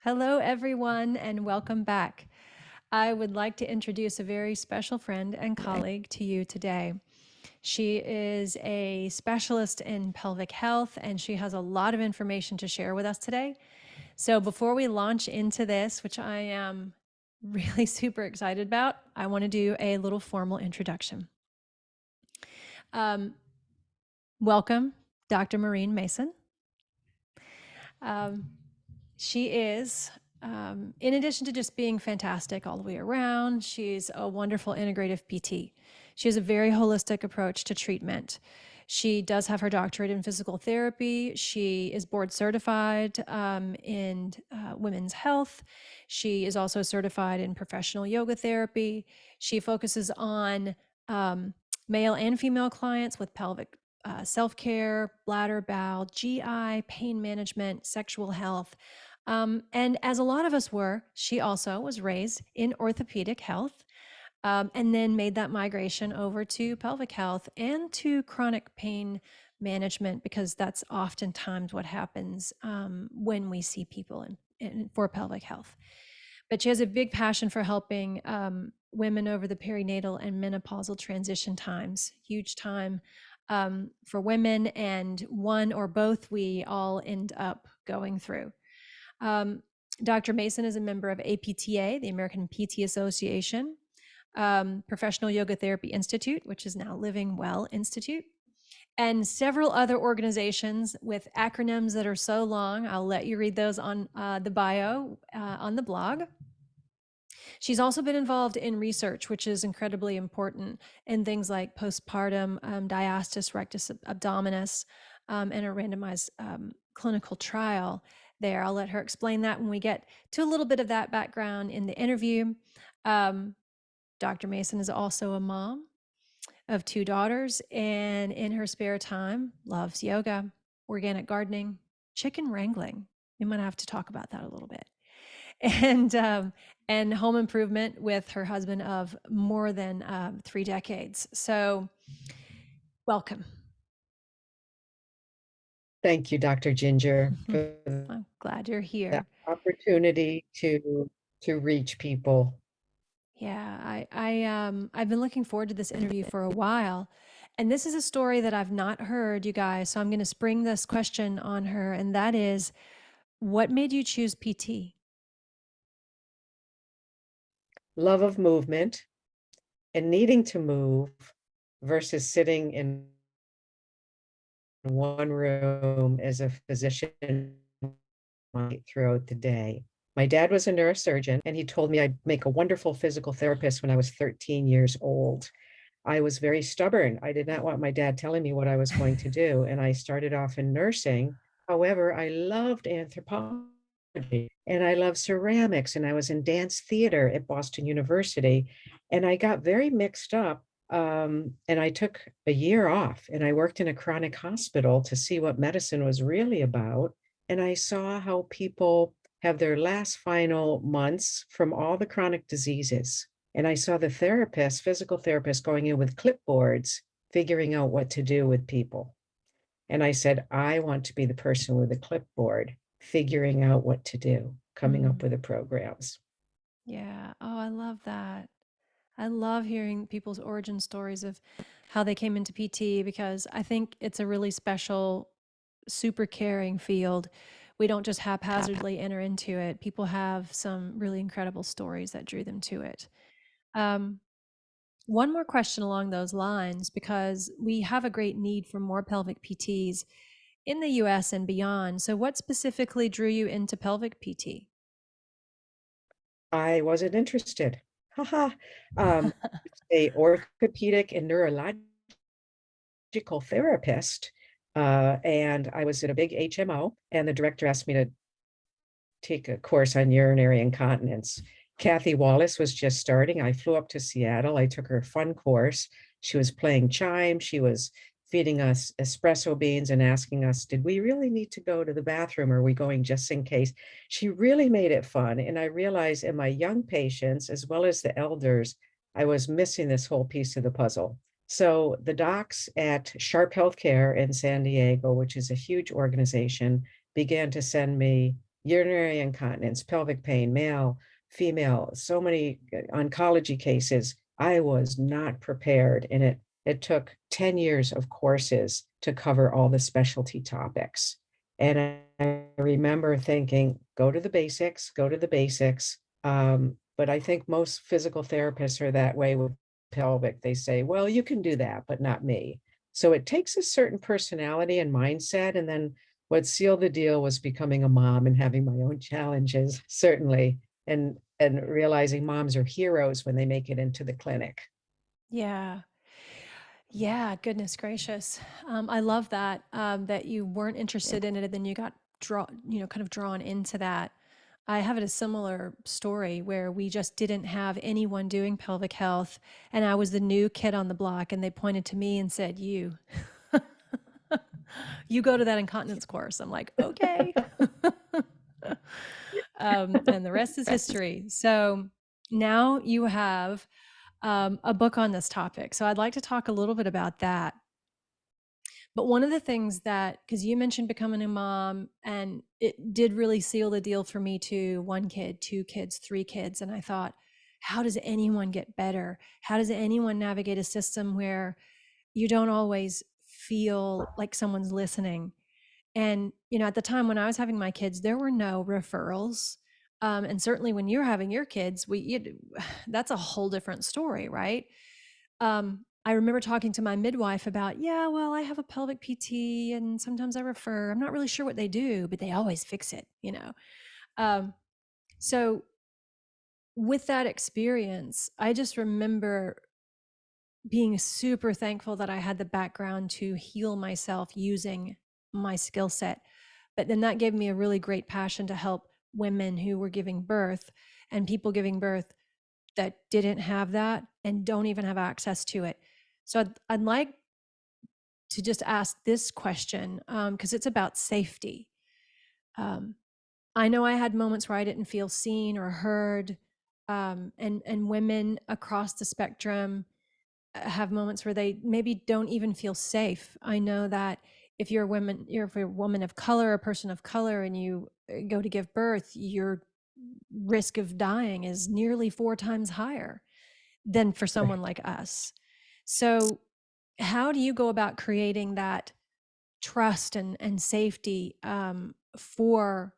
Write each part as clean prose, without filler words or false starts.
Hello, everyone, and welcome back. I would like to introduce a very special friend and colleague to you today. She is a specialist in pelvic health, and she has a lot of information to share with us today. So, before we launch into this, which I am really super excited about, I want to do a little formal introduction. Um, Welcome, Dr. Maureen Mason. Um, She is, in addition to just being fantastic all the way around, she's a wonderful integrative PT. She has a very holistic approach to treatment. She does have her doctorate in physical therapy. She is board certified in women's health. She is also certified in professional yoga therapy. She focuses on um, male and female clients with pelvic self care, bladder, bowel, GI, pain management, sexual health. And as a lot of us were, she also was raised in orthopedic health, and then made that migration over to pelvic health and to chronic pain management, because that's oftentimes what happens when we see people for pelvic health. But she has a big passion for helping women over the perinatal and menopausal transition times, huge time for women, and one or both we all end up going through. Um, Dr. Mason is a member of APTA, the American PT Association, Professional Yoga Therapy Institute, which is now Living Well Institute, and several other organizations with acronyms that are so long. I'll let you read those on the bio on the blog. She's also been involved in research, which is incredibly important in things like postpartum diastasis rectus abdominis and a randomized clinical trial there. I'll let her explain that when we get to a little bit of that background in the interview. Dr. Mason is also a mom of two daughters, and in her spare time loves yoga, organic gardening, chicken wrangling. We might have to talk about that a little bit. And home improvement with her husband of more than 3 decades. So, welcome. Thank you, Dr. Ginger, for I'm glad you're that here. opportunity to reach people. Yeah, I've been looking forward to this interview for a while, and this is a story that I've not heard, you guys. So I'm going to spring this question on her, and that is, what made you choose PT? Love of movement and needing to move versus sitting in one room as a physician throughout the day. My dad was a neurosurgeon, and he told me I'd make a wonderful physical therapist when I was 13 years old. I was very stubborn. I did not want my dad telling me what I was going to do, and I started off in nursing. However, I loved anthropology and I loved ceramics, and I was in dance theater at Boston University, and I got very mixed up. And I took a year off and I worked in a chronic hospital to see what medicine was really about. And I saw how people have their last final months from all the chronic diseases. And I saw the therapists, physical therapists, going in with clipboards, figuring out what to do with people. And I said, I want to be the person with a clipboard, figuring out what to do, coming up with the programs. Yeah. Oh, I love that. I love hearing people's origin stories of how they came into PT, because I think it's a really special, super caring field. We don't just haphazardly enter into it. People have some really incredible stories that drew them to it. Um, One more question along those lines, because we have a great need for more pelvic PTs in the US and beyond. So, what specifically drew you into pelvic PT? I wasn't interested. Haha. A orthopedic and neurological therapist. And I was at a big HMO, and the director asked me to take a course on urinary incontinence. Kathy Wallace was just starting. I flew up to Seattle. I took her fun course. She was playing chime. She was feeding us espresso beans and asking us, did we really need to go to the bathroom? Or are we going just in case? She really made it fun. And I realized in my young patients, as well as the elders, I was missing this whole piece of the puzzle. So the docs at Sharp Healthcare in San Diego, which is a huge organization, began to send me urinary incontinence, pelvic pain, male, female, so many oncology cases. I was not prepared, and it took 10 years of courses to cover all the specialty topics. And I remember thinking, go to the basics, go to the basics. But I think most physical therapists are that way with pelvic. They say, well, you can do that, but not me. So it takes a certain personality and mindset. And then what sealed the deal was becoming a mom and having my own challenges, certainly, and realizing moms are heroes when they make it into the clinic. Yeah. Yeah, goodness gracious. I love that that you weren't Yeah. interested in it and then you got kind of drawn into that. I have a similar story where we just didn't have anyone doing pelvic health, and I was the new kid on the block, and they pointed to me and said, "You, you go to that incontinence course." I'm like, "Okay." And the rest is history. So now you have a book on this topic. So I'd like to talk a little bit about that. But one of the things that, because you mentioned becoming a mom, and it did really seal the deal for me too, one kid, two kids, three kids. And I thought, how does anyone get better? How does anyone navigate a system where you don't always feel like someone's listening? And, at the time when I was having my kids, there were no referrals. And certainly when you're having your kids, that's a whole different story, right? I remember talking to my midwife about, yeah, well, I have a pelvic PT and sometimes I refer. I'm not really sure what they do, but they always fix it. Um, so with that experience, I just remember being super thankful that I had the background to heal myself using my skill set. But then that gave me a really great passion to help women who were giving birth and people giving birth that didn't have that and don't even have access to it. So I'd like to just ask this question because it's about safety. Um, I know I had moments where I didn't feel seen or heard, and women across the spectrum have moments where they maybe don't even feel safe. I know that if you're a woman of color, a person of color, and you go to give birth, your risk of dying is nearly 4 times higher than for someone like us. So, how do you go about creating that trust and safety for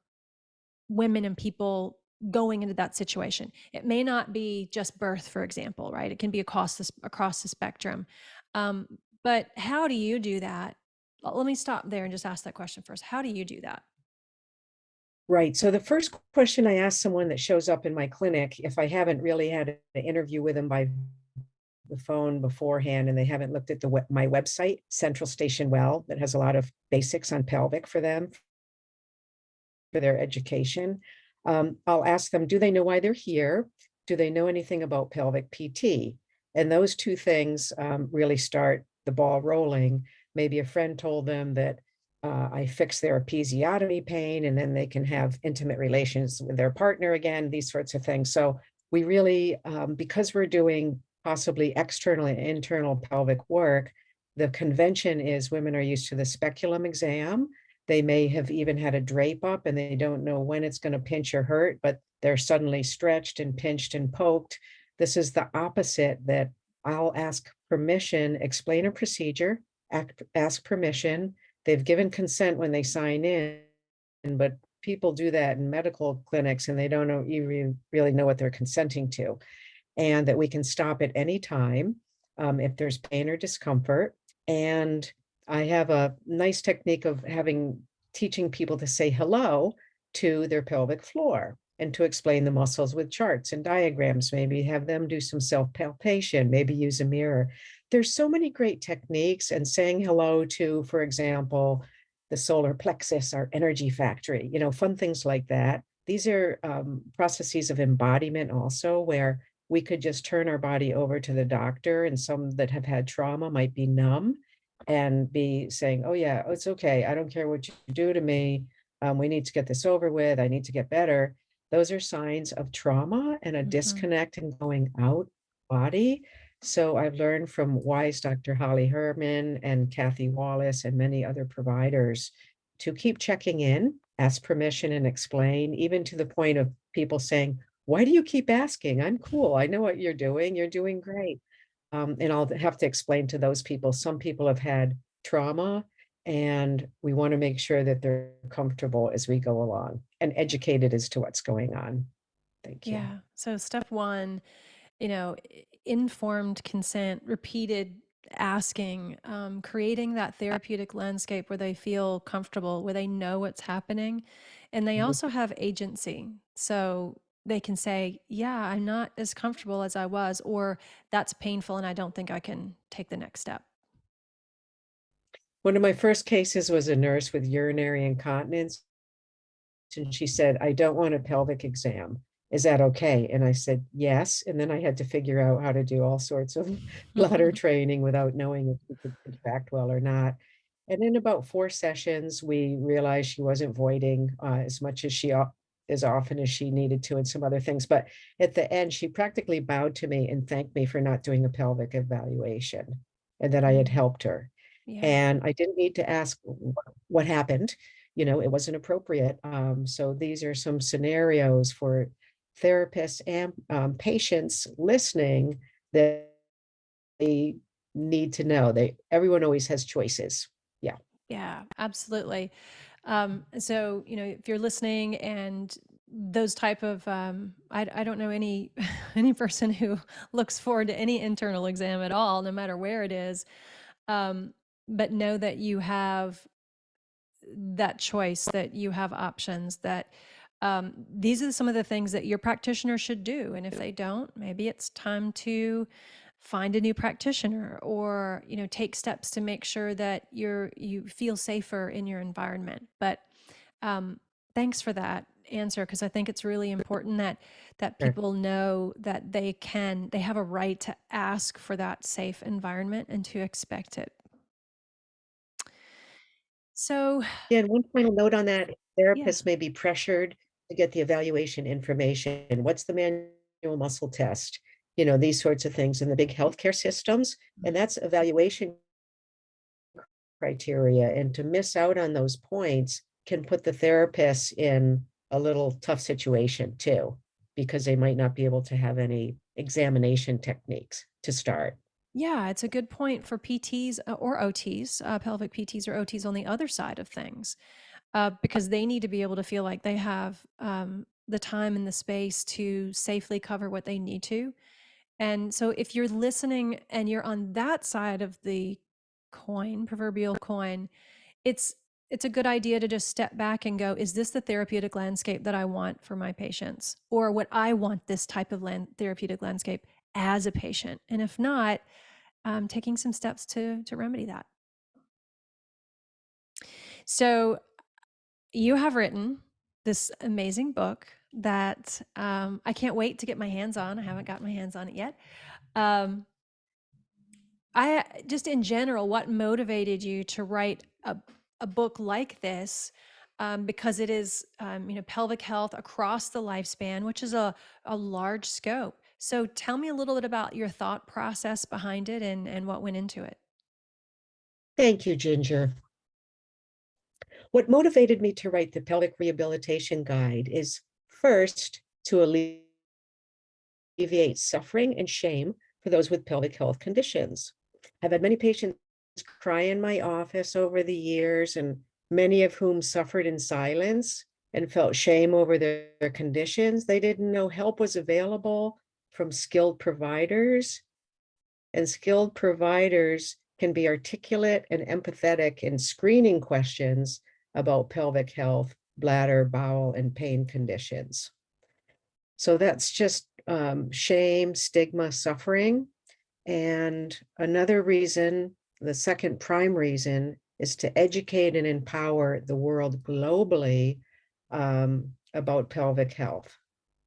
women and people going into that situation? It may not be just birth, for example, right? It can be across the spectrum. Um, but how do you do that? Let me stop there and just ask that question first. How do you do that? Right. So the first question I ask someone that shows up in my clinic, if I haven't really had an interview with them by the phone beforehand and they haven't looked at my website, Central Station Well, that has a lot of basics on pelvic for them for their education. I'll ask them, do they know why they're here? Do they know anything about pelvic PT? And those two things really start the ball rolling. Maybe a friend told them that I fix their episiotomy pain and then they can have intimate relations with their partner again, these sorts of things. So we really, because we're doing possibly external and internal pelvic work, the convention is women are used to the speculum exam. They may have even had a drape up and they don't know when it's going to pinch or hurt, but they're suddenly stretched and pinched and poked. This is the opposite, that I'll ask permission, explain a procedure, ask permission. They've given consent when they sign in, but people do that in medical clinics and they don't know, really know what they're consenting to, and that we can stop at any time if there's pain or discomfort. And I have a nice technique of teaching people to say hello to their pelvic floor and to explain the muscles with charts and diagrams, maybe have them do some self palpation, maybe use a mirror. There's so many great techniques, and saying hello to, for example, the solar plexus, our energy factory, fun things like that. These are processes of embodiment also, where we could just turn our body over to the doctor, and some that have had trauma might be numb and be saying, oh yeah, it's okay, I don't care what you do to me, we need to get this over with, I need to get better. Those are signs of trauma and a Mhm. disconnect and going out body. So I've learned from wise Dr. Holly Herman and Kathy Wallace and many other providers to keep checking in ask permission and explain, even to the point of people saying, why do you keep asking? I'm cool. I know what you're doing. You're doing great. And I'll have to explain to those people. Some people have had trauma, and we want to make sure that they're comfortable as we go along and educated as to what's going on. Thank you. Yeah. So step one, informed consent, repeated asking, creating that therapeutic landscape where they feel comfortable, where they know what's happening, and they Mhm. also have agency. So they can say, yeah, I'm not as comfortable as I was, or that's painful and I don't think I can take the next step. One of my first cases was a nurse with urinary incontinence. And she said, I don't want a pelvic exam. Is that okay? And I said, yes. And then I had to figure out how to do all sorts of bladder training without knowing if she could contract well or not. And in about 4 sessions, we realized she wasn't voiding as much as as often as she needed to, and some other things. But at the end, she practically bowed to me and thanked me for not doing a pelvic evaluation and that I had Mm, helped her. yeah. And I didn't need to ask what happened. It wasn't appropriate. So these are some scenarios for therapists and patients listening that they need to know. Everyone always has choices. Yeah. Yeah, absolutely. So, if you're listening and those type of, I don't know any, any person who looks forward to any internal exam at all, no matter where it is. Um, but know that you have that choice, that you have options, that these are some of the things that your practitioner should do. And if they don't, maybe it's time to find a new practitioner, or take steps to make sure that you feel safer in your environment. But um, thanks for that answer, because I think it's really important that Sure. people know that they have a right to ask for that safe environment and to expect it. So Yeah, and one final note on that, yeah. therapists may be pressured to get the evaluation information. What's the manual muscle test? These sorts of things in the big healthcare systems. And that's evaluation criteria. And to miss out on those points can put the therapists in a little tough situation too, because they might not be able to have any examination techniques to start. Yeah, it's a good point for PTs or OTs, pelvic PTs or OTs on the other side of things, because they need to be able to feel like they have the time and the space to safely cover what they need to. And so if you're listening and you're on that side of the coin, proverbial coin, it's it's a good idea to just step back and go, is this the therapeutic landscape that I want for my patients? Or would I want this type of therapeutic landscape as a patient? And if not, taking some steps to remedy that. So you have written this amazing book that I can't wait to get my hands on. I haven't got my hands on it yet. Um, I just in general, what motivated you to write a book like this? Because it is, pelvic health across the lifespan, which is a large scope. So tell me a little bit about your thought process behind it and what went into it. Thank you, Ginger. What motivated me to write the pelvic rehabilitation guide is first to alleviate suffering and shame for those with pelvic health conditions. I've had many patients cry in my office over the years, and many of whom suffered in silence and felt shame over their conditions. They didn't know help was available from skilled providers, and skilled providers can be articulate and empathetic in screening questions about pelvic health, bladder, bowel, and pain conditions. So that's just shame, stigma, suffering. And another reason, the second prime reason, is to educate and empower the world globally about pelvic health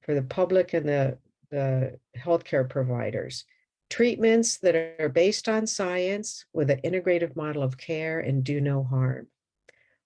for the public and the healthcare providers. Treatments that are based on science with an integrative model of care and do no harm.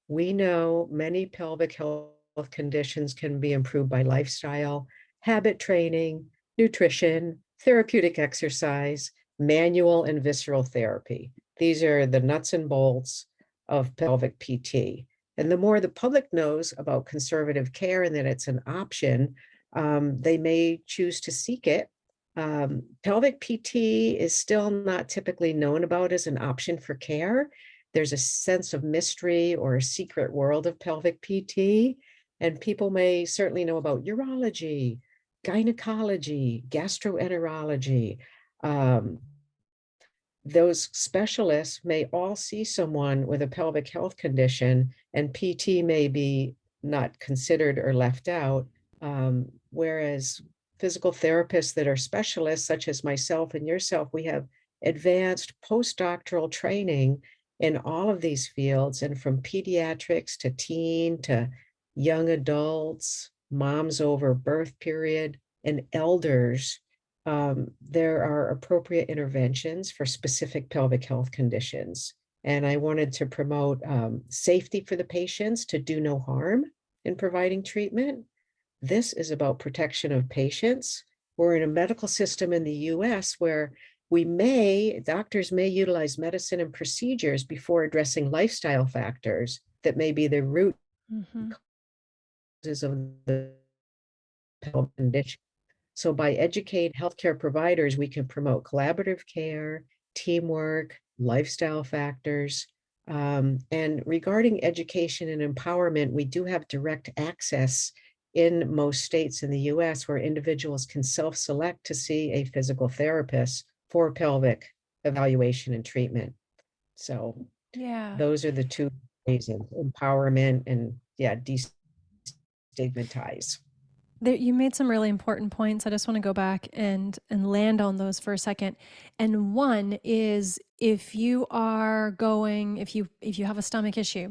We know many pelvic health conditions can be improved by lifestyle, habit training, nutrition, therapeutic exercise, manual and visceral therapy. These are the nuts and bolts of pelvic PT. And the more the public knows about conservative care and that it's an option, they may choose to seek it. Pelvic PT is still not typically known about as an option for care. There's a sense of mystery or a secret world of pelvic PT, and people may certainly know about urology, gynecology, gastroenterology. Um, those specialists may all see someone with a pelvic health condition, and PT may be not considered or left out. Whereas physical therapists that are specialists, such as myself and yourself, we have advanced postdoctoral training in all of these fields, and from pediatrics to teen to young adults, moms over birth period, and elders. There are appropriate interventions for specific pelvic health conditions. And I wanted to promote safety for the patients to do no harm in providing treatment. This is about protection of patients. We're in a medical system in the US where doctors may utilize medicine and procedures before addressing lifestyle factors that may be the root Mm-hmm. causes of the pelvic condition. So by educating healthcare providers, we can promote collaborative care, teamwork, lifestyle factors. And regarding education and empowerment, we do have direct access in most states in the US where individuals can self-select to see a physical therapist for pelvic evaluation and treatment. So Yeah. those are the two ways of empowerment and yeah, destigmatize. There, you made some really important points. I just want to go back and land on those for a second. And one is, if you are going, if you have a stomach issue,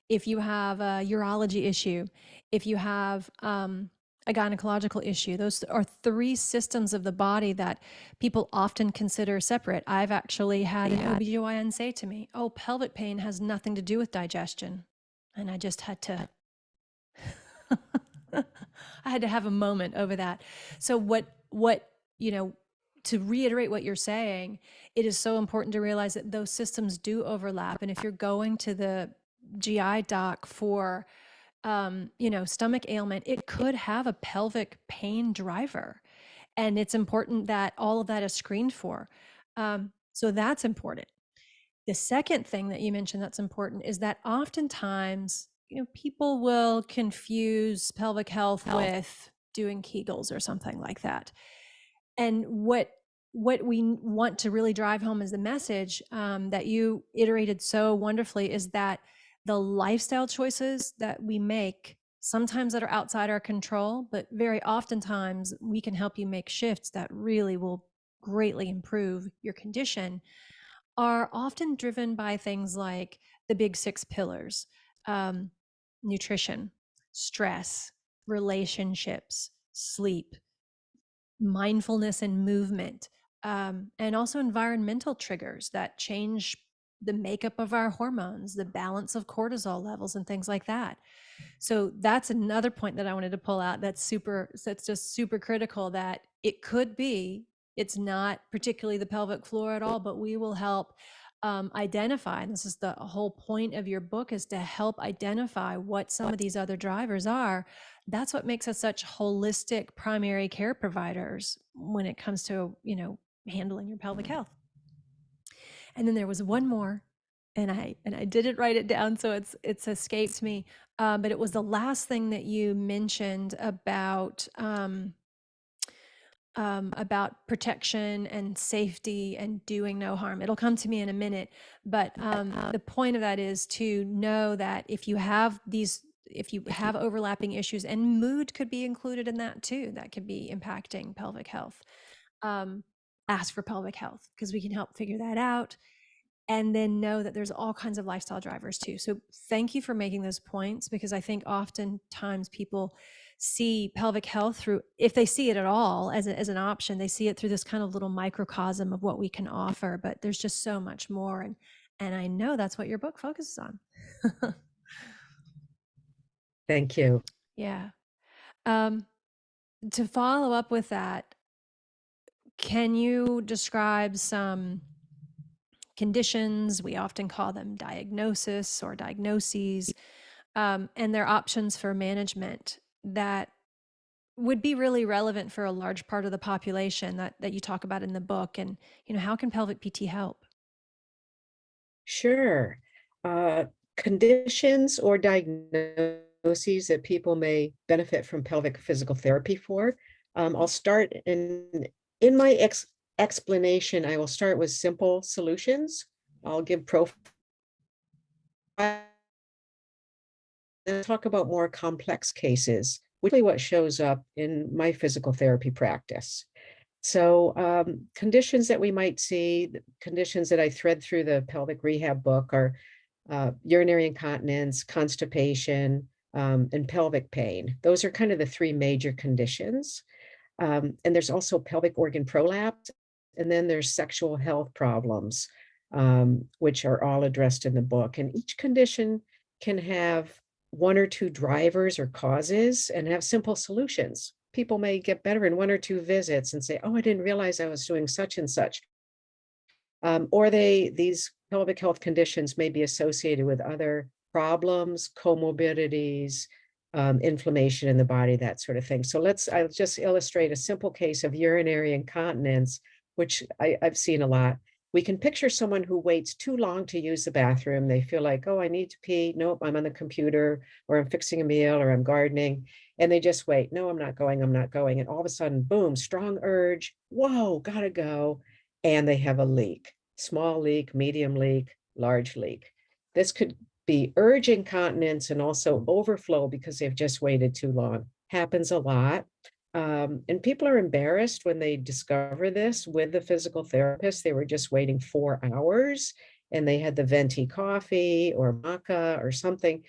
if you have a urology issue, if you have a gynecological issue, those are three systems of the body that people often consider separate. I've actually had an OBGYN say to me, "Oh, pelvic pain has nothing to do with digestion," and I just had to I had to have a moment over that. So you know, to reiterate what you're saying, it is so important to realize that those systems do overlap. And if you're going to the GI doc for, stomach ailment, it could have a pelvic pain driver. And it's important that all of that is screened for. So that's important. The second thing that you mentioned that's important is that oftentimes, people will confuse pelvic health with doing Kegels or something like that. And what we want to really drive home as the message, that you iterated so wonderfully, is that the lifestyle choices that we make, sometimes that are outside our control, but very oftentimes we can help you make shifts that really will greatly improve your condition, are often driven by things like the big six pillars: um, nutrition, stress, relationships, sleep, mindfulness and movement, and also environmental triggers that change the makeup of our hormones, the balance of cortisol levels, and things like that. So that's another point that I wanted to pull out. That's just super critical, that it could be, it's not particularly the pelvic floor at all, but we will help identify, and this is the whole point of your book, is to help identify what some of these other drivers are. That's what makes us such holistic primary care providers when it comes to, handling your pelvic health. And then there was one more, and I didn't write it down, so it's escaped me. But it was the last thing that you mentioned about protection and safety and doing no harm. It'll come to me in a minute, but the point of that is to know that if you have overlapping issues, and mood could be included in that too, that could be impacting pelvic health. Um, Ask for pelvic health, because we can help figure that out, and then know that there's all kinds of lifestyle drivers too. So thank you for making those points, because I think oftentimes people see pelvic health through, if they see it at all as an option, they see it through this kind of little microcosm of what we can offer, but there's just so much more. And I know that's what your book focuses on. Thank you. Yeah. Um, to follow up with that, can you describe some conditions? We often call them diagnosis or diagnoses, and their options for management that would be really relevant for a large part of the population that you talk about in the book. And, how can pelvic PT help? Sure. Uh, Conditions or diagnoses that people may benefit from pelvic physical therapy for. I'll start in my explanation. I will start with simple solutions. I'll give profile and talk about more complex cases, which is what shows up in my physical therapy practice. So, conditions that we might see, conditions that I thread through the pelvic rehab book are urinary incontinence, constipation, and pelvic pain. Those are kind of the three major conditions. And there's also pelvic organ prolapse, and then there's sexual health problems, which are all addressed in the book. And each condition can have one or two drivers or causes and have simple solutions. People may get better in one or two visits and say, "Oh, I didn't realize I was doing such and such." Or these pelvic health conditions may be associated with other problems, comorbidities, inflammation in the body, that sort of thing. So I'll just illustrate a simple case of urinary incontinence, which I've seen a lot. We can picture someone who waits too long to use the bathroom. They feel like, oh, I need to pee. Nope, I'm on the computer, or I'm fixing a meal, or I'm gardening. And they just wait. No, I'm not going. I'm not going. And all of a sudden, boom, strong urge. Whoa, gotta go. And they have a leak, small leak, medium leak, large leak. This could be urge incontinence and also overflow because they've just waited too long. Happens a lot. And people are embarrassed when they discover this with the physical therapist. They were just waiting 4 hours and they had the venti coffee or maca or something.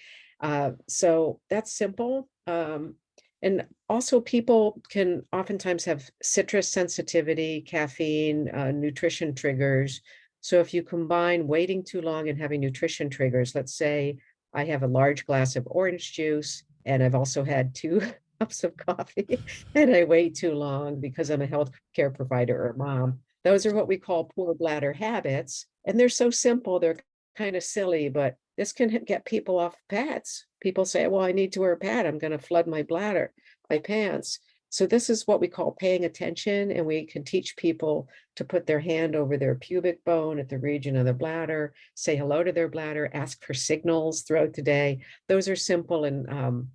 So that's simple. And also, people can oftentimes have citrus sensitivity, caffeine, nutrition triggers. So if you combine waiting too long and having nutrition triggers, let's say I have a large glass of orange juice and I've also had two cups of coffee and I wait too long because I'm a healthcare provider or mom. Those are what we call poor bladder habits. And they're so simple, they're kind of silly, but this can get people off pads. People say, well, I need to wear a pad. I'm going to flood my bladder, my pants. So this is what we call paying attention. And we can teach people to put their hand over their pubic bone at the region of the bladder, say hello to their bladder, ask for signals throughout the day. Those are simple. And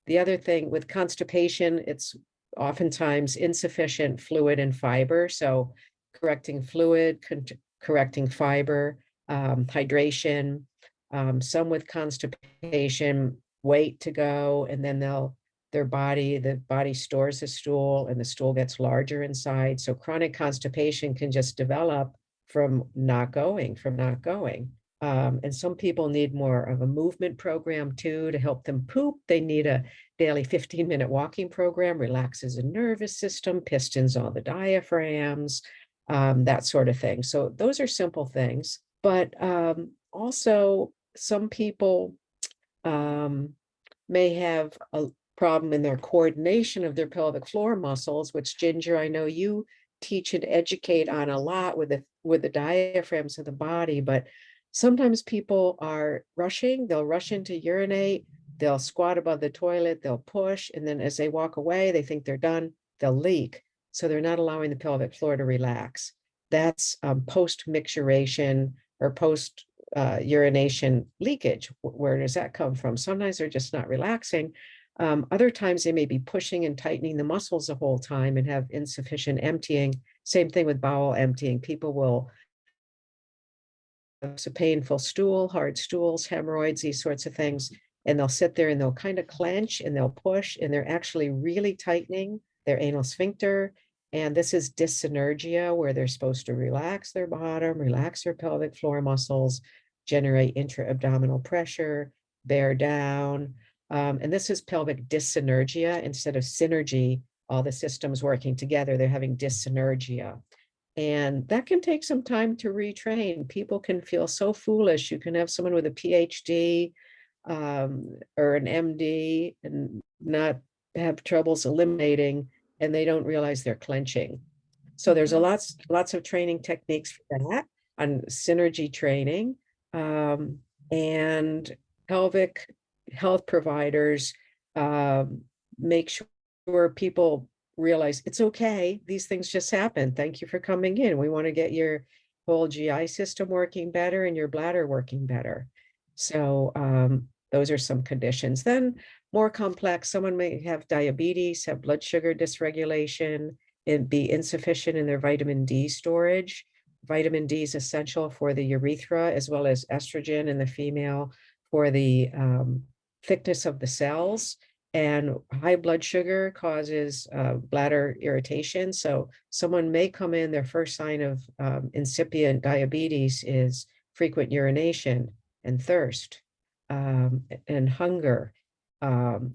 the other thing with constipation, it's oftentimes insufficient fluid and fiber. So correcting fluid, correcting fiber, hydration. Some with constipation wait to go, and then the body stores the stool, and the stool gets larger inside. So chronic constipation can just develop from not going. And some people need more of a movement program too to help them poop. They need a daily 15-minute walking program, relaxes the nervous system, pistons all the diaphragms, that sort of thing. So those are simple things. But also, some people may have a problem in their coordination of their pelvic floor muscles, which Ginger, I know you teach and educate on a lot with the diaphragms of the body. But sometimes people are rushing, they'll rush in to urinate, they'll squat above the toilet, they'll push, and then as they walk away, they think they're done, they'll leak. So they're not allowing the pelvic floor to relax. That's post-micturation or post urination leakage. Where does that come from? Sometimes they're just not relaxing. Other times they may be pushing and tightening the muscles the whole time and have insufficient emptying. Same thing with bowel emptying. People will have a painful stool, hard stools, hemorrhoids, these sorts of things. And they'll sit there and they'll kind of clench and they'll push and they're actually really tightening their anal sphincter. And this is dyssynergia, where they're supposed to relax their bottom, relax their pelvic floor muscles, generate intra-abdominal pressure, bear down. And this is pelvic dyssynergia instead of synergy, all the systems working together. They're having dyssynergia. And that can take some time to retrain. People can feel so foolish. You can have someone with a PhD or an MD and not have troubles eliminating, and they don't realize they're clenching. So there's a Mhm. lots of training techniques for that on synergy training, and pelvic health providers make sure people realize it's okay. These things just happen. Thank you for coming in. We want to get your whole GI system working better and your bladder working better. So those are some conditions. Then more complex, someone may have diabetes, have blood sugar dysregulation, and be insufficient in their vitamin D storage. Vitamin D is essential for the urethra as well as estrogen in the female for the thickness of the cells. And high blood sugar causes bladder irritation. So someone may come in, their first sign of incipient diabetes is frequent urination and thirst and hunger.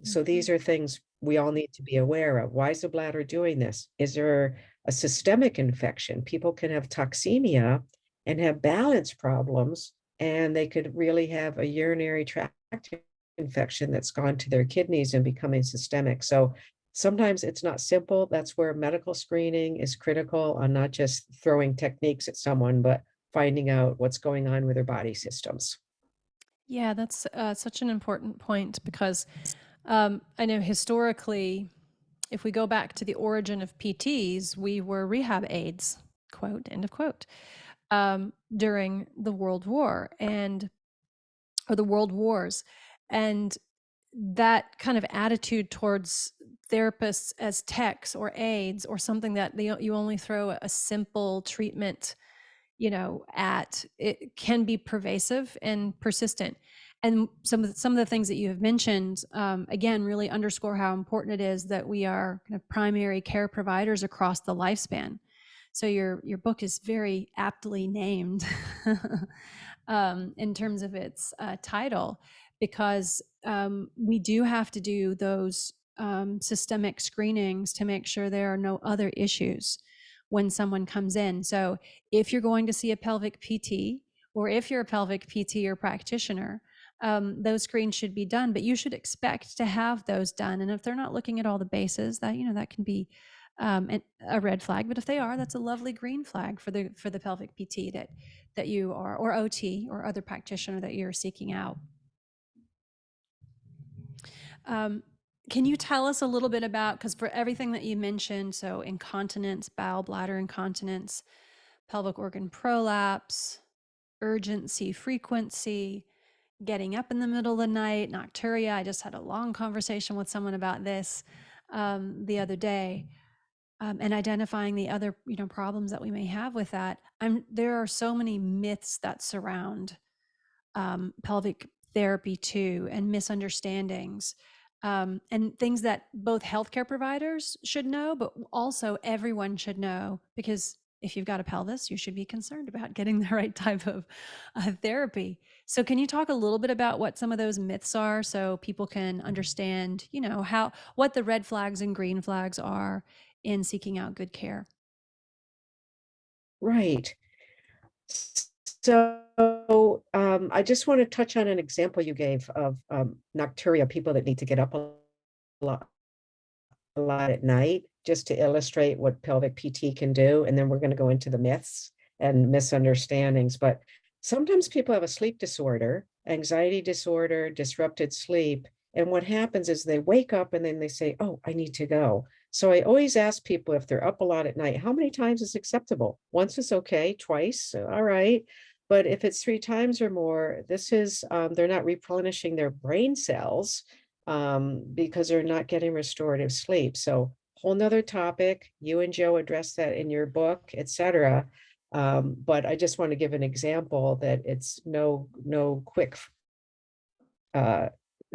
So these are things we all need to be aware of. Why is the bladder doing this? Is there a systemic infection? People can have toxemia and have balance problems, and they could really have a urinary tract infection that's gone to their kidneys and becoming systemic. So sometimes it's not simple. That's where medical screening is critical on not just throwing techniques at someone, but finding out what's going on with their body systems. Yeah, that's such an important point because I know historically, if we go back to the origin of PTs, we were rehab aides, quote, end of quote, during the World War or the World Wars. And that kind of attitude towards therapists as techs or aides or something that you only throw a simple treatment, at, it can be pervasive and persistent. And some of the things that you have mentioned, again, really underscore how important it is that we are kind of primary care providers across the lifespan. So your book is very aptly named in terms of its title, because we do have to do those systemic screenings to make sure there are no other issues when someone comes in. So if you're going to see a pelvic PT, or if you're a pelvic PT or practitioner, those screens should be done, but you should expect to have those done. And if they're not looking at all the bases, that can be a red flag. But if they are, that's a lovely green flag for the pelvic PT that you are, or OT or other practitioner that you're seeking out. Can you tell us a little bit about, because for everything that you mentioned, so incontinence, bowel, bladder incontinence, pelvic organ prolapse, urgency, frequency, getting up in the middle of the night, nocturia. I just had a long conversation with someone about this the other day, and identifying the other problems that we may have with that. There are so many myths that surround pelvic therapy too, and misunderstandings, and things that both healthcare providers should know, but also everyone should know, because if you've got a pelvis, you should be concerned about getting the right type of therapy. So can you talk a little bit about what some of those myths are, so people can understand, what the red flags and green flags are in seeking out good care? Right. So I just want to touch on an example you gave of nocturia, people that need to get up lot, a lot at night, just to illustrate what pelvic PT can do. And then we're going to go into the myths and misunderstandings. But sometimes people have a sleep disorder, anxiety disorder, disrupted sleep. And what happens is they wake up and then they say, oh, I need to go. So I always ask people, if they're up a lot at night, how many times is acceptable? Once is okay, twice, all right. But if it's 3 times or more, this is, they're not replenishing their brain cells because they're not getting restorative sleep. So whole nother topic. You and Joe address that in your book, etc. But I just want to give an example that it's no quick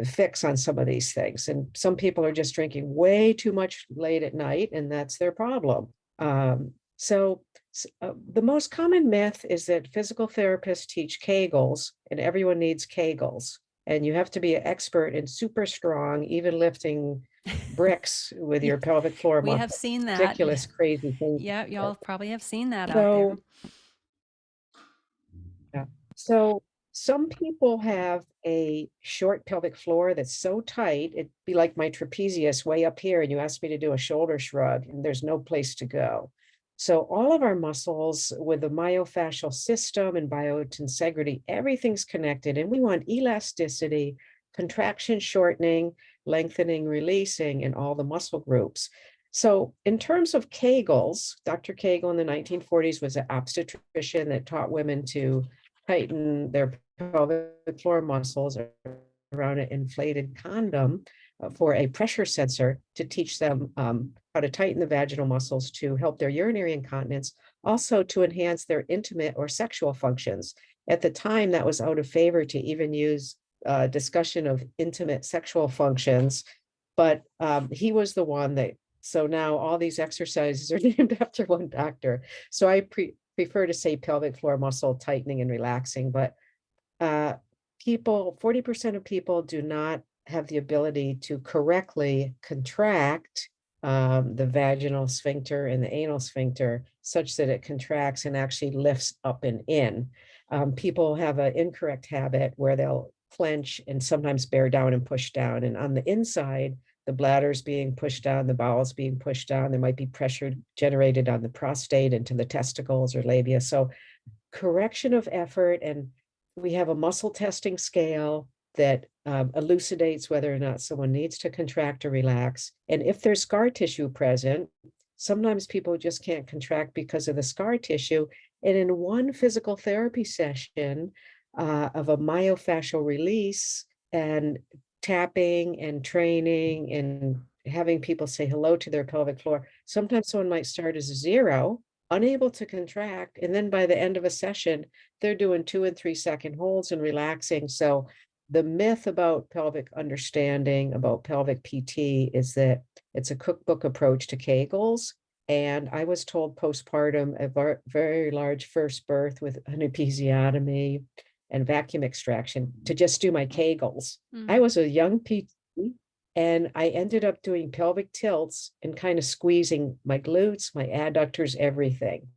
fix on some of these things. And some people are just drinking way too much late at night, and that's their problem. The most common myth is that physical therapists teach Kegels, and everyone needs Kegels. And you have to be an expert and super strong, even lifting bricks with Yeah, your pelvic floor we have muscle. seen that. Ridiculous, crazy things. Yeah, y'all probably have seen that out there. So yeah. So some people have a short pelvic floor that's so tight, it'd be like my trapezius way up here, and you ask me to do a shoulder shrug, and there's no place to go. So all of our muscles with the myofascial system and biotensegrity, everything's connected, and we want elasticity, contraction, shortening, lengthening, releasing in all the muscle groups. So, in terms of Kegels, Dr. Kegel in the 1940s was an obstetrician that taught women to tighten their pelvic floor muscles around an inflated condom for a pressure sensor to teach them how to tighten the vaginal muscles to help their urinary incontinence, also to enhance their intimate or sexual functions. At the time, that was out of favor to even use discussion of intimate sexual functions, but he was the one that. So now all these exercises are named after one doctor. So I prefer to say pelvic floor muscle tightening and relaxing, but uh, 40% of people do not have the ability to correctly contract the vaginal sphincter and the anal sphincter such that it contracts and actually lifts up and in. People have an incorrect habit where they'll clench and sometimes bear down and push down. And on the inside, the bladder's being pushed down, the bowel's being pushed down. There might be pressure generated on the prostate into the testicles or labia. So correction of effort, and we have a muscle testing scale that elucidates whether or not someone needs to contract or relax. And if there's scar tissue present, sometimes people just can't contract because of the scar tissue. And in one physical therapy session of a myofascial release and tapping and training and having people say hello to their pelvic floor, sometimes someone might start as a 0, unable to contract. And then by the end of a session, they're doing 2 and 3 second holds and relaxing. So the myth about pelvic understanding, about pelvic PT, is that it's a cookbook approach to Kegels. And I was told postpartum, a very large first birth with an episiotomy and vacuum extraction, to just do my Kegels. I was a young PT, and I ended up doing pelvic tilts and kind of squeezing my glutes, my adductors, everything.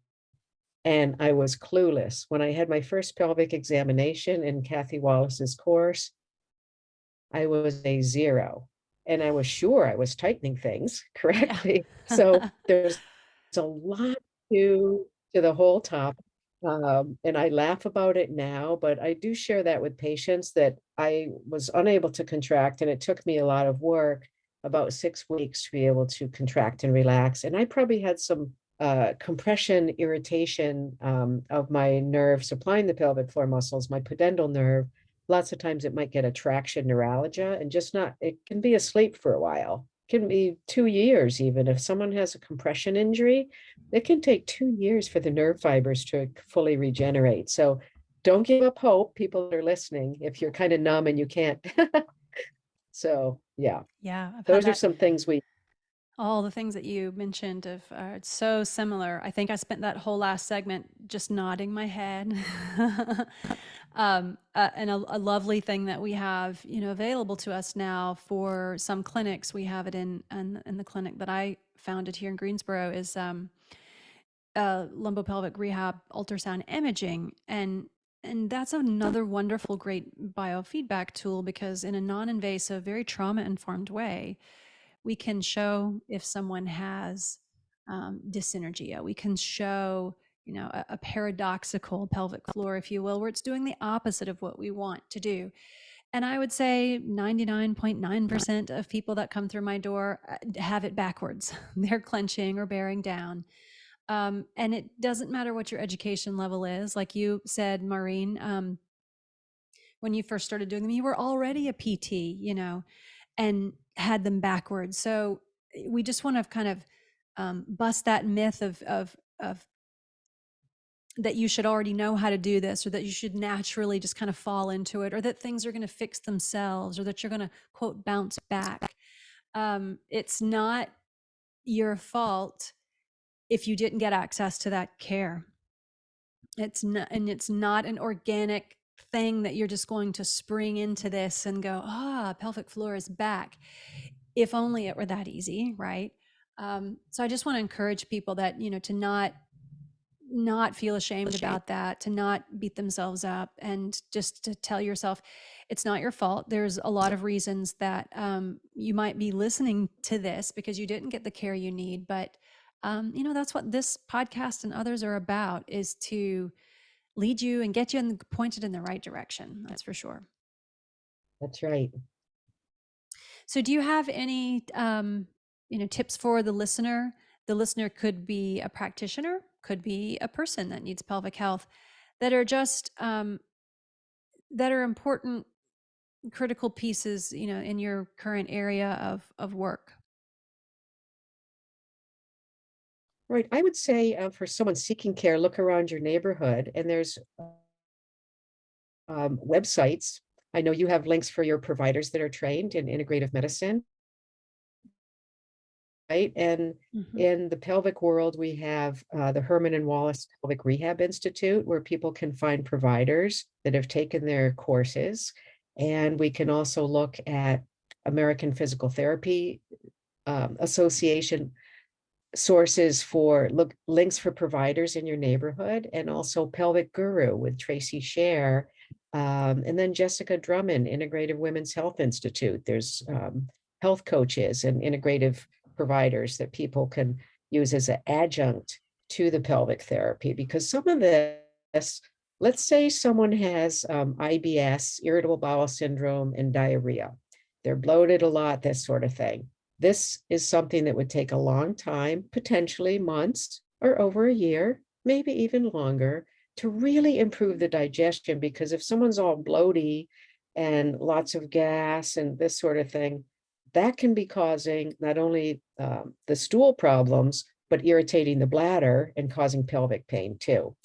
And I was clueless. When I had my first pelvic examination in Kathy Wallace's course, I was a 0. And I was sure I was tightening things Yeah. correctly. So there's a lot to the whole topic. And I laugh about it now, but I do share that with patients that I was unable to contract, and it took me a lot of work, about 6 weeks, to be able to contract and relax. And I probably had some compression irritation of my nerve supplying the pelvic floor muscles, my pudendal nerve. Lots of times it might get a traction neuralgia and just not, it can be asleep for a while. It can be 2 years even. If someone has a compression injury, it can take 2 years for the nerve fibers to fully regenerate. So don't give up hope, people that are listening, if you're kind of numb and you can't. So yeah, Yeah, I've had those are that. some things we. All the things that you mentioned are so similar. I think I spent that whole last segment just nodding my head. And a lovely thing that we have, available to us now for some clinics. We have it in the clinic that I founded here in Greensboro is lumbopelvic rehab ultrasound imaging, and that's another wonderful, great biofeedback tool because in a non-invasive, very trauma-informed way, we can show if someone has dyssynergia. We can show, a paradoxical pelvic floor, if you will, where it's doing the opposite of what we want to do. And I would say 99.9% of people that come through my door have it backwards. They're clenching or bearing down. And it doesn't matter what your education level is. Like you said, Maureen, when you first started doing them, you were already a PT, and had them backwards. So we just want to kind of bust that myth of that you should already know how to do this, or that you should naturally just kind of fall into it, or that things are going to fix themselves, or that you're going to quote bounce back. It's not your fault if you didn't get access to that care. It's not an organic thing that you're just going to spring into this and go, pelvic floor is back. If only it were that easy, right? So I just want to encourage people that, to not feel ashamed about that, to not beat themselves up, and just to tell yourself it's not your fault. There's a lot of reasons that you might be listening to this because you didn't get the care you need, but that's what this podcast and others are about, is to lead you and get you pointed in the right direction. That's for sure. That's right. So do you have any tips for the listener? The listener could be a practitioner, could be a person that needs pelvic health, that are just that are important critical pieces, in your current area of work. Right. I would say for someone seeking care, look around your neighborhood, and there's websites. I know you have links for your providers that are trained in integrative medicine, right? And Mhm. in the pelvic world, we have the Herman and Wallace Pelvic Rehab Institute, where people can find providers that have taken their courses. And we can also look at American Physical Therapy Association sources for links for providers in your neighborhood, and also Pelvic Guru with Tracy Scher, and then Jessica Drummond, Integrative Women's Health Institute. There's health coaches and integrative providers that people can use as an adjunct to the pelvic therapy, because some of this, let's say someone has IBS, irritable bowel syndrome, and diarrhea. They're bloated a lot, this sort of thing. This is something that would take a long time, potentially months or over a year, maybe even longer, to really improve the digestion. Because if someone's all bloaty and lots of gas and this sort of thing, that can be causing not only the stool problems, but irritating the bladder and causing pelvic pain too.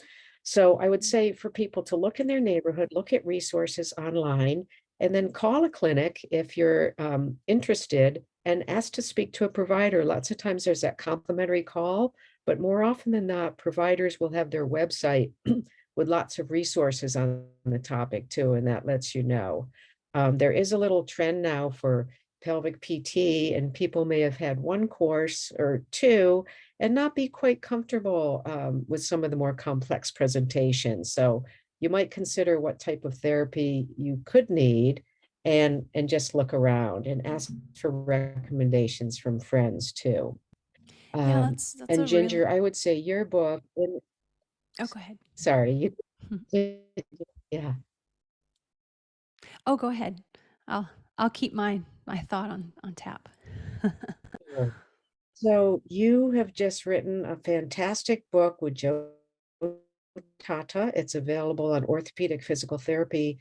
So I would say for people to look in their neighborhood, look at resources online, and then call a clinic if you're interested and ask to speak to a provider. Lots of times there's that complimentary call, but more often than not, providers will have their website with lots of resources on the topic too, and that lets you know. There is a little trend now for pelvic PT, and people may have had one course or two and not be quite comfortable with some of the more complex presentations. So you might consider what type of therapy you could need, and just look around and ask for recommendations from friends too. Yeah, that's And a real. Ginger, I would say your book, Oh, go ahead. sorry, yeah. Oh, go ahead. I'll keep my thought on tap. Sure. So you have just written a fantastic book with Joe Tata. It's available on orthopedic physical therapy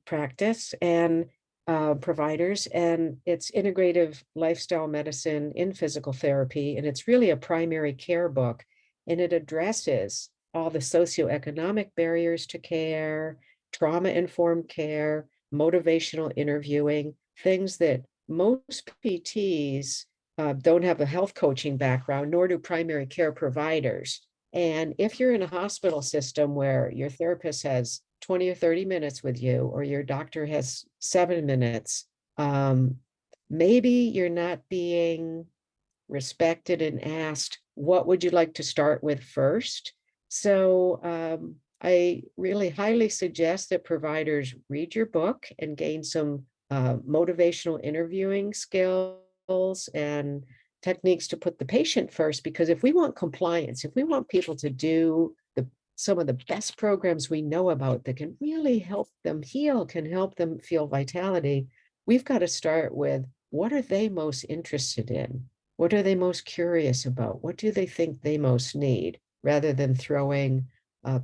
practice and providers, and it's integrative lifestyle medicine in physical therapy. And it's really a primary care book, and it addresses all the socioeconomic barriers to care, trauma-informed care, motivational interviewing, things that most PTs don't have a health coaching background, nor do primary care providers. And if you're in a hospital system where your therapist has 20 or 30 minutes with you, or your doctor has 7 minutes, um, maybe you're not being respected and asked, what would you like to start with first? So I really highly suggest that providers read your book and gain some motivational interviewing skills and techniques to put the patient first. Because if we want compliance, if we want people to do some of the best programs we know about that can really help them heal, can help them feel vitality, we've got to start with, what are they most interested in? What are they most curious about? What do they think they most need? Rather than throwing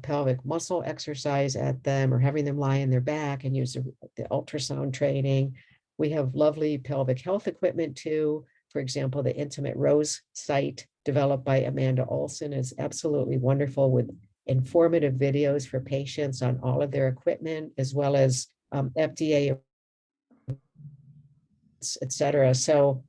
pelvic muscle exercise at them or having them lie on their back and use the ultrasound training. We have lovely pelvic health equipment too. For example, the Intimate Rose site developed by Amanda Olson is absolutely wonderful, with informative videos for patients on all of their equipment, as well as FDA, et cetera. So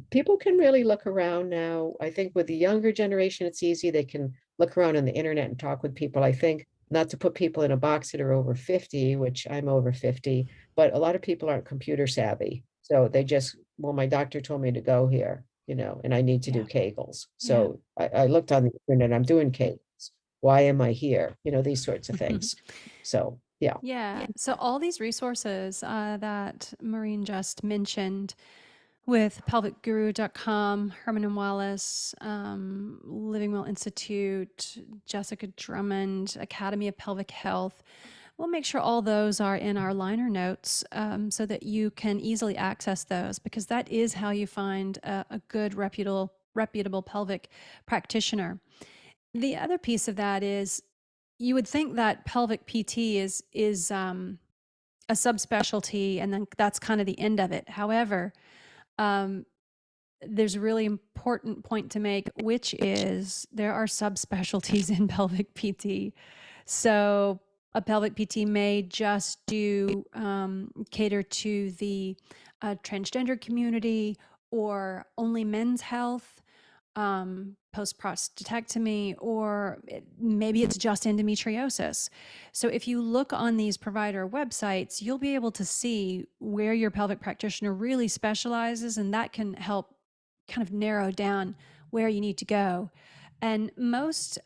people can really look around now. I think with the younger generation, it's easy. They can look around on the internet and talk with people. I think, not to put people in a box that are over 50, which I'm over 50, but a lot of people aren't computer savvy. So they just, well, my doctor told me to go here, and I need to do Yeah. Kegels. Yeah. So I looked on the internet, I'm doing Kegels. Why am I here? These sorts of things. So, yeah. Yeah. So all these resources that Maureen just mentioned with pelvicguru.com, Herman and Wallace, Living Well Institute, Jessica Drummond, Academy of Pelvic Health. We'll make sure all those are in our liner notes so that you can easily access those, because that is how you find a good reputable pelvic practitioner. The other piece of that is you would think that pelvic PT is a subspecialty, and then that's kind of the end of it. However, um, there's a really important point to make, which is there are subspecialties in pelvic PT. So a pelvic PT may just do cater to the transgender community, or only men's health, post prostatectomy, or maybe it's just endometriosis. So if you look on these provider websites, you'll be able to see where your pelvic practitioner really specializes, and that can help kind of narrow down where you need to go. And most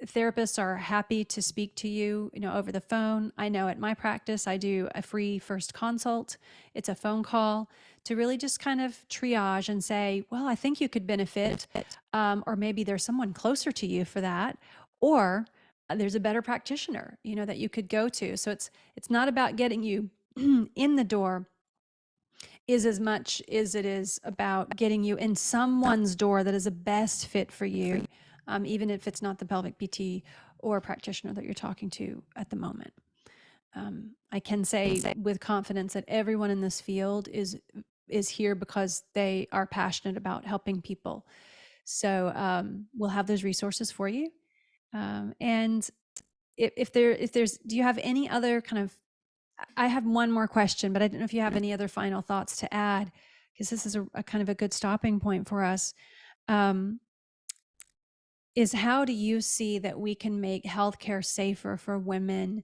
therapists are happy to speak to you, over the phone. I know at my practice, I do a free first consult. It's a phone call to really just kind of triage and say, well, I think you could benefit, or maybe there's someone closer to you for that, or there's a better practitioner, that you could go to. So it's not about getting you in the door is as much as it is about getting you in someone's door that is a best fit for you, even if it's not the pelvic PT or practitioner that you're talking to at the moment. I can say with confidence that everyone in this field is here because they are passionate about helping people. So we'll have those resources for you. And if there's, do you have any other kind of, I have one more question, but I don't know if you have any other final thoughts to add, because this is a kind of a good stopping point for us. Um, is how do you see that we can make healthcare safer for women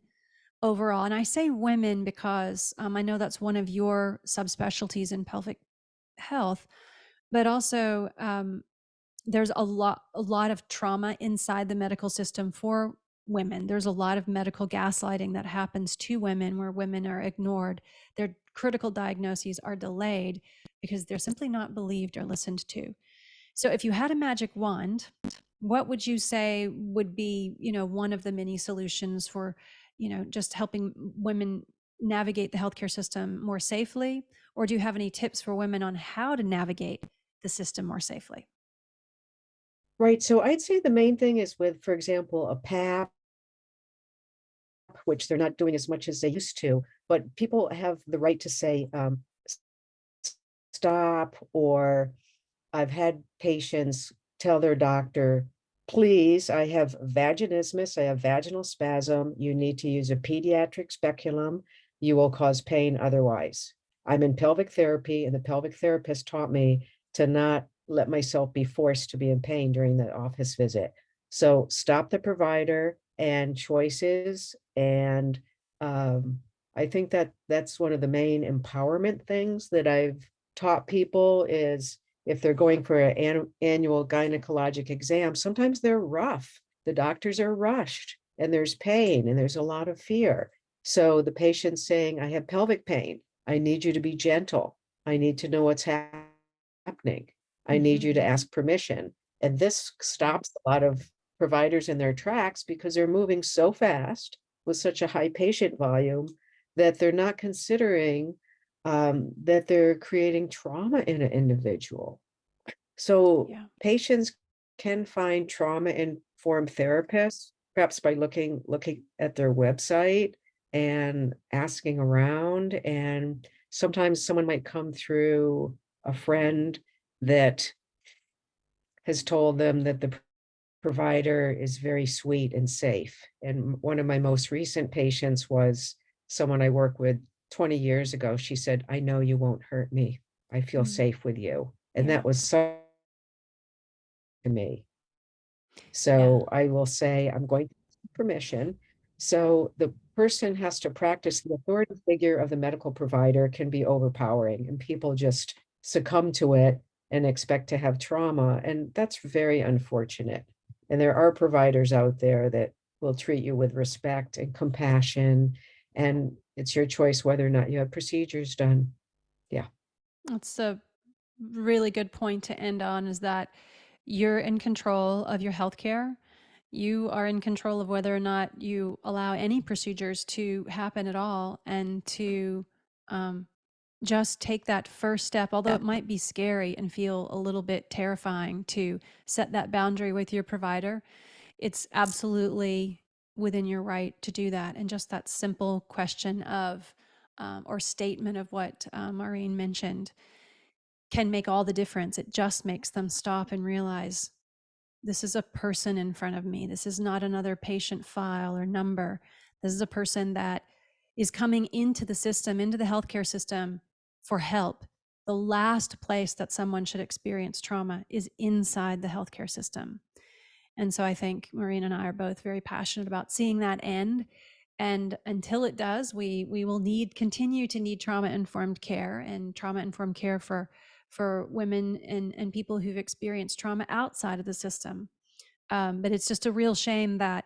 overall? And I say women because I know that's one of your subspecialties in pelvic health, but also there's a lot of trauma inside the medical system for women. There's a lot of medical gaslighting that happens to women, where women are ignored. Their critical diagnoses are delayed because they're simply not believed or listened to. So if you had a magic wand, what would you say would be, one of the many solutions for, just helping women navigate the healthcare system more safely? Or do you have any tips for women on how to navigate the system more safely? Right. So I'd say the main thing is with, for example, a PAP, which they're not doing as much as they used to, but people have the right to say, stop, or I've had patients tell their doctor, please, I have vaginismus, I have vaginal spasm. You need to use a pediatric speculum. You will cause pain otherwise. I'm in pelvic therapy, and the pelvic therapist taught me to not let myself be forced to be in pain during the office visit. So stop the provider and choices. And I think that that's one of the main empowerment things that I've taught people is if they're going for an annual gynecologic exam, sometimes they're rough. The doctors are rushed, and there's pain, and there's a lot of fear. So the patient's saying, I have pelvic pain. I need you to be gentle. I need to know what's happening. I need Mm-hmm. you to ask permission. And this stops a lot of providers in their tracks because they're moving so fast with such a high patient volume that they're not considering that they're creating trauma in an individual. So Yeah. patients can find trauma-informed therapists, perhaps by looking at their website and asking around. And sometimes someone might come through a friend that has told them that the provider is very sweet and safe. And one of my most recent patients was someone I worked with 20 years ago. She said, I know you won't hurt me. I feel Mm. safe with you. And Yeah. that was so to me. Yeah. So I will say, I'm going to ask permission. So the person has to practice. The authority figure of the medical provider can be overpowering, and people just succumb to it and expect to have trauma. And that's very unfortunate. And there are providers out there that will treat you with respect and compassion. And it's your choice whether or not you have procedures done. Yeah. That's a really good point to end on, is that you're in control of your healthcare. You are in control of whether or not you allow any procedures to happen at all, and to um, just take that first step, although it might be scary and feel a little bit terrifying to set that boundary with your provider. It's absolutely within your right to do that. And just that simple question of, or statement of what Maureen mentioned, can make all the difference. It just makes them stop and realize, this is a person in front of me. This is not another patient file or number. This is a person that is coming into the system, into the healthcare system, for help. The last place that someone should experience trauma is inside the healthcare system. And so I think Maureen and I are both very passionate about seeing that end. And until it does, we will continue to need trauma informed care, and trauma informed care for women and people who've experienced trauma outside of the system. But it's just a real shame that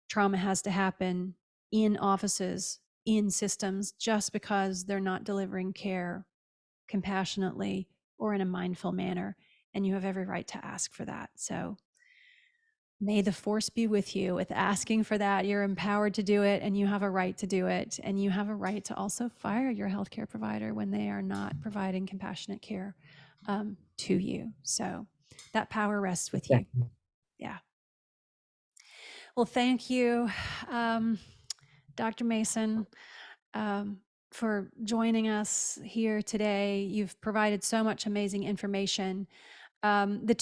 trauma has to happen in offices, in systems, just because they're not delivering care compassionately or in a mindful manner. And you have every right to ask for that. So may the force be with you with asking for that. You're empowered to do it, and you have a right to do it. And you have a right to also fire your healthcare provider when they are not providing compassionate care to you. So that power rests with you. Exactly. Yeah. Well, thank you, Dr. Mason, um, for joining us here today. You've provided so much amazing information. The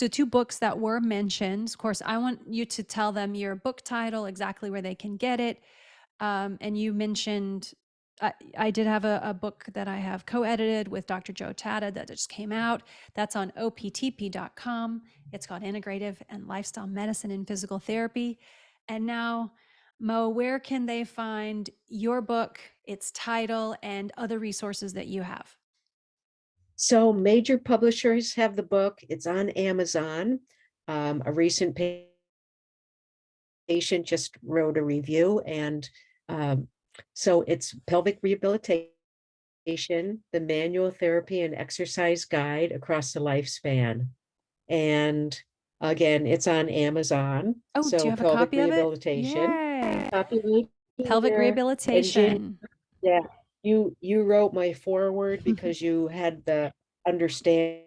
two books that were mentioned, of course, I want you to tell them your book title, exactly where they can get it. And you mentioned, I did have a book that I have co-edited with Dr. Joe Tata that just came out. That's on optp.com. It's called Integrative and Lifestyle Medicine and Physical Therapy. And now, Mo, where can they find your book, its title, and other resources that you have? So major publishers have the book. It's on Amazon. A recent patient just wrote a review, and so it's pelvic rehabilitation, the manual therapy and exercise guide across the lifespan. And again, it's on Amazon. Oh, do you So have a pelvic copy of it? rehabilitation, Yay. copy right Pelvic here. And Jen, rehabilitation. yeah, you wrote my foreword because you had the understanding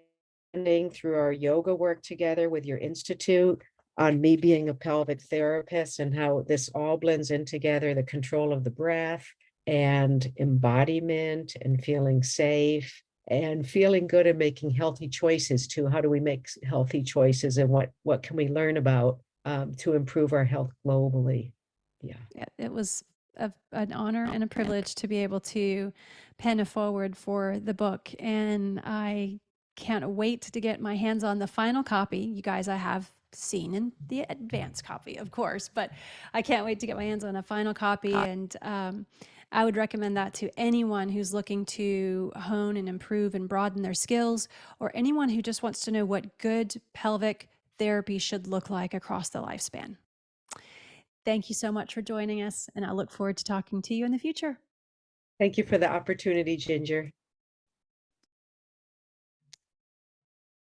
through our yoga work together with your institute on me being a pelvic therapist, and how this all blends in together, the control of the breath and embodiment and feeling safe and feeling good and making healthy choices too. How do we make healthy choices, and what can we learn about to improve our health globally? Yeah. It was an honor and a privilege to be able to pen a forward for the book. And I can't wait to get my hands on the final copy. You guys, I have seen in the advanced copy, of course, but I can't wait to get my hands on a final copy. And I would recommend that to anyone who's looking to hone and improve and broaden their skills, or anyone who just wants to know what good pelvic therapy should look like across the lifespan. Thank you so much for joining us, and I look forward to talking to you in the future. Thank you for the opportunity, Ginger.